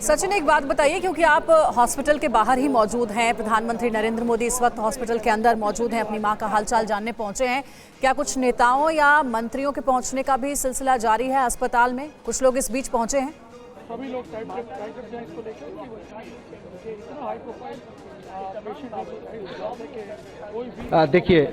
सचिन, एक बात बताइए, क्योंकि आप हॉस्पिटल के बाहर ही मौजूद हैं, प्रधानमंत्री नरेंद्र मोदी इस वक्त हॉस्पिटल के अंदर मौजूद हैं, अपनी मां का हालचाल जानने पहुंचे हैं। क्या कुछ नेताओं या मंत्रियों के पहुंचने का भी सिलसिला जारी है अस्पताल में? कुछ लोग इस बीच पहुंचे हैं। सभी लोग इसको लेकर देखिए,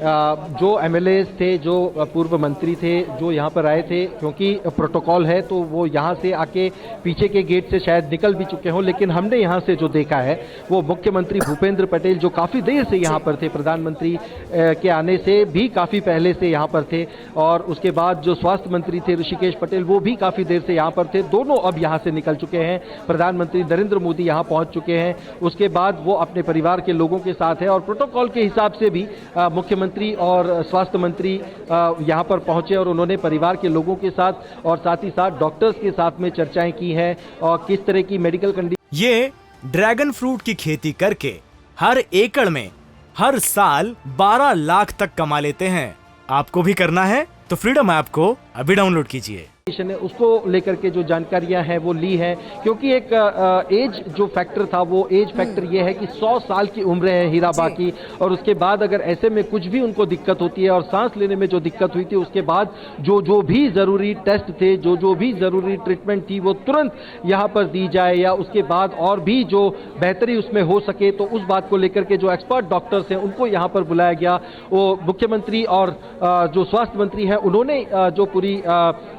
जो एमएलए थे, जो पूर्व मंत्री थे, जो यहाँ पर आए थे, क्योंकि प्रोटोकॉल है तो वो यहाँ से आके पीछे के गेट से शायद निकल भी चुके हों, लेकिन हमने यहाँ से जो देखा है वो मुख्यमंत्री भूपेंद्र पटेल जो काफ़ी देर से यहाँ पर थे, प्रधानमंत्री के आने से भी काफ़ी पहले से यहाँ पर थे, और उसके बाद जो स्वास्थ्य मंत्री थे ऋषिकेश पटेल वो भी काफ़ी देर से यहाँ पर थे। दोनों अब यहाँ से निकल चुके हैं। प्रधानमंत्री नरेंद्र मोदी यहाँ पहुँच चुके हैं, उसके बाद वो अपने परिवार के लोगों के साथ है, और प्रोटोकॉल के हिसाब से भी मुख्यमंत्री और स्वास्थ्य मंत्री यहाँ पर पहुंचे और उन्होंने परिवार के लोगों के साथ और साथ ही साथ डॉक्टर्स के साथ में चर्चाएं की हैं और किस तरह की मेडिकल कंडीशन। ये ड्रैगन फ्रूट की खेती करके हर एकड़ में हर साल 12 लाख तक कमा लेते हैं। आपको भी करना है तो फ्रीडम ऐप को अभी डाउनलोड कीजिए। उसको लेकर के जो जानकारियां हैं वो ली है, क्योंकि एक एज जो फैक्टर था वो एज फैक्टर ये है कि 100 साल की उम्र है हीराबा की, और उसके बाद अगर ऐसे में कुछ भी उनको दिक्कत होती है और सांस लेने में जो दिक्कत हुई थी, उसके बाद जो भी ज़रूरी टेस्ट थे, जो भी ज़रूरी ट्रीटमेंट थी वो तुरंत यहाँ पर दी जाए, या उसके बाद और भी जो बेहतरी उसमें हो सके, तो उस बात को लेकर के जो एक्सपर्ट डॉक्टर्स हैं उनको यहाँ पर बुलाया गया। वो मुख्यमंत्री और जो स्वास्थ्य मंत्री हैं उन्होंने जो पूरी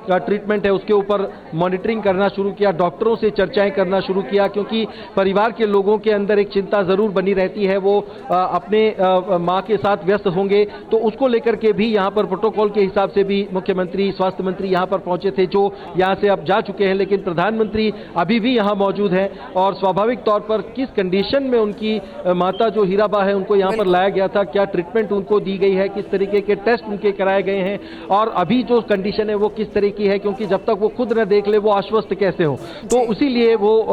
ट्रीटमेंट है उसके ऊपर मॉनिटरिंग करना शुरू किया, डॉक्टरों से चर्चाएं करना शुरू किया, क्योंकि परिवार के लोगों के अंदर एक चिंता जरूर बनी रहती है, वो अपने मां के साथ व्यस्त होंगे, तो उसको लेकर के भी यहाँ पर प्रोटोकॉल के हिसाब से भी मुख्यमंत्री स्वास्थ्य मंत्री यहाँ पर पहुंचे थे, जो यहाँ से अब जा चुके हैं, लेकिन प्रधानमंत्री अभी भी यहाँ मौजूद है। और स्वाभाविक तौर पर किस कंडीशन में उनकी माता जो हीराबा है उनको यहाँ पर लाया गया था, क्या ट्रीटमेंट उनको दी गई है, किस तरीके के टेस्ट उनके कराए गए हैं, और अभी जो कंडीशन है वो किस तरह की है, क्योंकि जब तक वो खुद न देख ले वो आश्वस्त कैसे हो। तो इसीलिए वो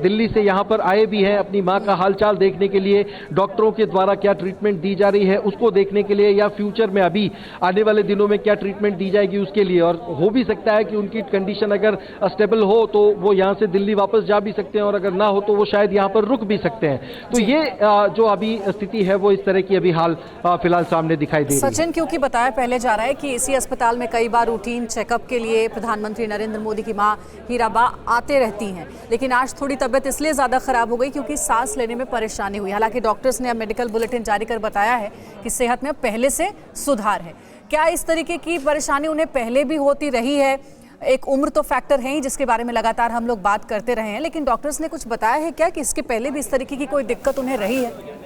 दिल्ली से यहाँ पर आए भी हैं अपनी मां का हालचाल देखने के लिए, डॉक्टरों के द्वारा क्या ट्रीटमेंट दी जा रही है उसको देखने के लिए, या फ्यूचर में अभी आने वाले दिनों में क्या ट्रीटमेंट दी जाएगी उसके लिए। और हो भी सकता है कि उनकी कंडीशन अगर स्टेबल हो तो वो यहाँ से दिल्ली वापस जा भी सकते हैं, और अगर ना हो तो वो शायद यहाँ पर रुक भी सकते हैं। तो ये जो अभी स्थिति है वो इस तरह की अभी हाल फिलहाल सामने दिखाई दे रही है। सचिन, क्योंकि बताया पहले जा रहा है कि इसी अस्पताल में कई बार रूटीन चेकअप के लिए प्रधानमंत्री नरेंद्र मोदी की मां हीराबा आते रहती हैं, लेकिन आज थोड़ी तबीयत इसलिए ज्यादा खराब हो गई क्योंकि सांस लेने में परेशानी हुई। हालांकि डॉक्टर्स ने अब मेडिकल बुलेटिन जारी कर बताया है कि सेहत में पहले से सुधार है। क्या इस तरीके की परेशानी उन्हें पहले भी होती रही है? एक उम्र तो फैक्टर है ही, जिसके बारे में लगातार हम लोग बात करते रहे हैं, लेकिन डॉक्टर्स ने कुछ बताया है क्या कि इसके पहले भी इस तरीके की कोई दिक्कत उन्हें रही है?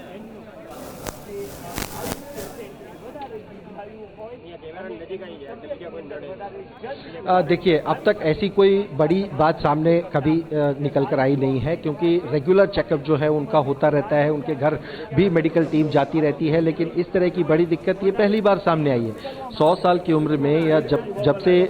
देखिए, अब तक ऐसी कोई बड़ी बात सामने कभी निकल कर आई नहीं है, क्योंकि रेगुलर चेकअप जो है उनका होता रहता है, उनके घर भी मेडिकल टीम जाती रहती है, लेकिन इस तरह की बड़ी दिक्कत ये पहली बार सामने आई है। 100 साल की उम्र में, या जब से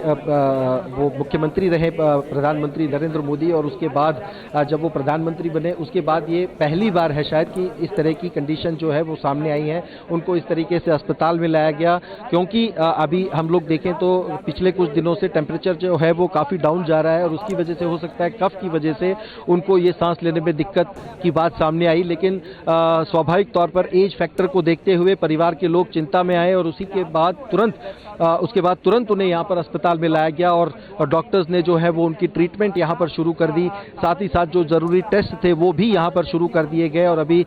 वो मुख्यमंत्री रहे प्रधानमंत्री नरेंद्र मोदी, और उसके बाद जब वो प्रधानमंत्री बने उसके बाद ये पहली बार है शायद कि इस तरह की कंडीशन जो है वो सामने आई है। उनको इस तरीके से अस्पताल में लाया गया, क्योंकि अभी हम लोग देखें तो पिछले कुछ दिनों से टेम्परेचर जो है वो काफ़ी डाउन जा रहा है, और उसकी वजह से हो सकता है कफ की वजह से उनको ये सांस लेने में दिक्कत की बात सामने आई। लेकिन स्वाभाविक तौर पर एज फैक्टर को देखते हुए परिवार के लोग चिंता में आए, और उसके बाद तुरंत उन्हें यहाँ पर अस्पताल में लाया गया, और डॉक्टर्स ने जो है वो उनकी ट्रीटमेंट यहाँ पर शुरू कर दी। साथ ही साथ जो ज़रूरी टेस्ट थे वो भी यहाँ पर शुरू कर दिए गए, और अभी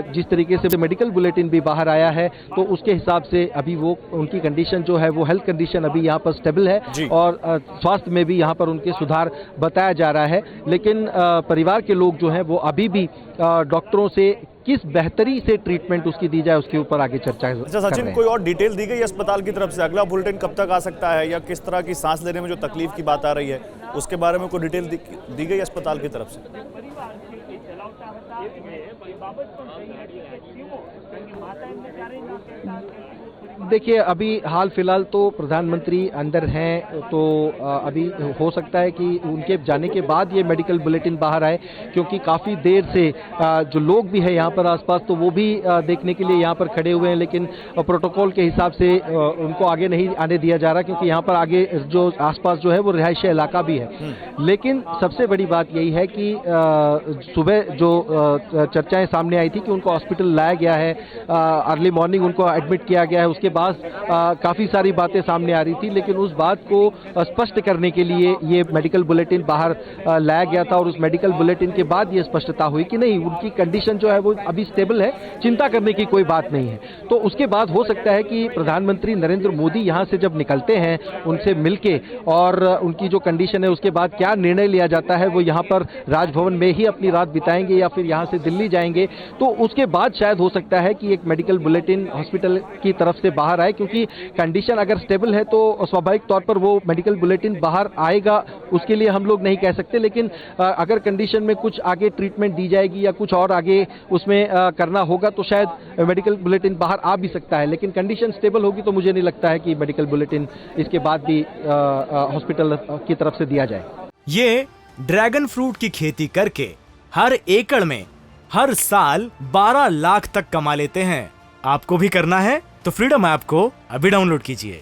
जिस तरीके से मेडिकल बुलेटिन भी बाहर आया है तो उसके हिसाब से अभी वो उनकी कंडीशन जो है वो हेल्थ कंडीशन अभी यहाँ पर स्टेबल है, और स्वास्थ्य में भी यहाँ पर उनके सुधार बताया जा रहा है। लेकिन परिवार के लोग जो हैं वो अभी भी डॉक्टरों से किस बेहतरी से ट्रीटमेंट उसकी दी जाए उसके ऊपर आगे चर्चा कर रहे हैं। सचिन, कोई और डिटेल दी गई अस्पताल की तरफ से? अगला बुलेटिन कब तक आ सकता है, या किस तरह की सांस लेने में जो तकलीफ की बात आ रही है उसके बारे में कोई डिटेल दी गई अस्पताल की तरफ से? देखिए, अभी हाल फिलहाल तो प्रधानमंत्री अंदर हैं, तो अभी हो सकता है कि उनके जाने के बाद ये मेडिकल बुलेटिन बाहर आए, क्योंकि काफ़ी देर से जो लोग भी हैं यहाँ पर आसपास तो वो भी देखने के लिए यहाँ पर खड़े हुए हैं, लेकिन प्रोटोकॉल के हिसाब से उनको आगे नहीं आने दिया जा रहा, क्योंकि यहाँ पर आगे जो आसपास जो है वो रिहायशी इलाका भी है। लेकिन सबसे बड़ी बात यही है कि सुबह जो चर्चाएं सामने आई थी कि उनको हॉस्पिटल लाया गया है, अर्ली मॉर्निंग उनको एडमिट किया गया है, उसके बाद काफ़ी सारी बातें सामने आ रही थी, लेकिन उस बात को स्पष्ट करने के लिए ये मेडिकल बुलेटिन बाहर लाया गया था और उस मेडिकल बुलेटिन के बाद ये स्पष्टता हुई कि नहीं, उनकी कंडीशन जो है वो अभी स्टेबल है, चिंता करने की कोई बात नहीं है। तो उसके बाद हो सकता है कि प्रधानमंत्री नरेंद्र मोदी यहाँ से जब निकलते हैं उनसे मिलके और उनकी जो कंडीशन है उसके बाद क्या निर्णय लिया जाता है, वो यहाँ पर राजभवन में ही अपनी रात बिताएंगे या फिर यहाँ से दिल्ली जाएंगे, तो उसके बाद शायद हो सकता है कि एक मेडिकल बुलेटिन हॉस्पिटल की तरफ से बाहर आए, क्योंकि कंडीशन अगर स्टेबल है तो स्वाभाविक तौर पर वो मेडिकल बुलेटिन बाहर आएगा, उसके लिए हम लोग नहीं कह सकते। लेकिन अगर कंडीशन में कुछ आगे ट्रीटमेंट दी जाएगी या कुछ और आगे उसमें करना होगा तो शायद मेडिकल बुलेटिन बाहर आ भी सकता है। लेकिन कंडीशन स्टेबल होगी तो मुझे नहीं लगता है कि मेडिकल बुलेटिन इसके बाद भी हॉस्पिटल की तरफ से दिया जाए। ये ड्रैगन फ्रूट की खेती करके हर एकड़ में हर साल 12 लाख तक कमा लेते हैं। आपको भी करना है तो फ्रीडम ऐप को अभी डाउनलोड कीजिए।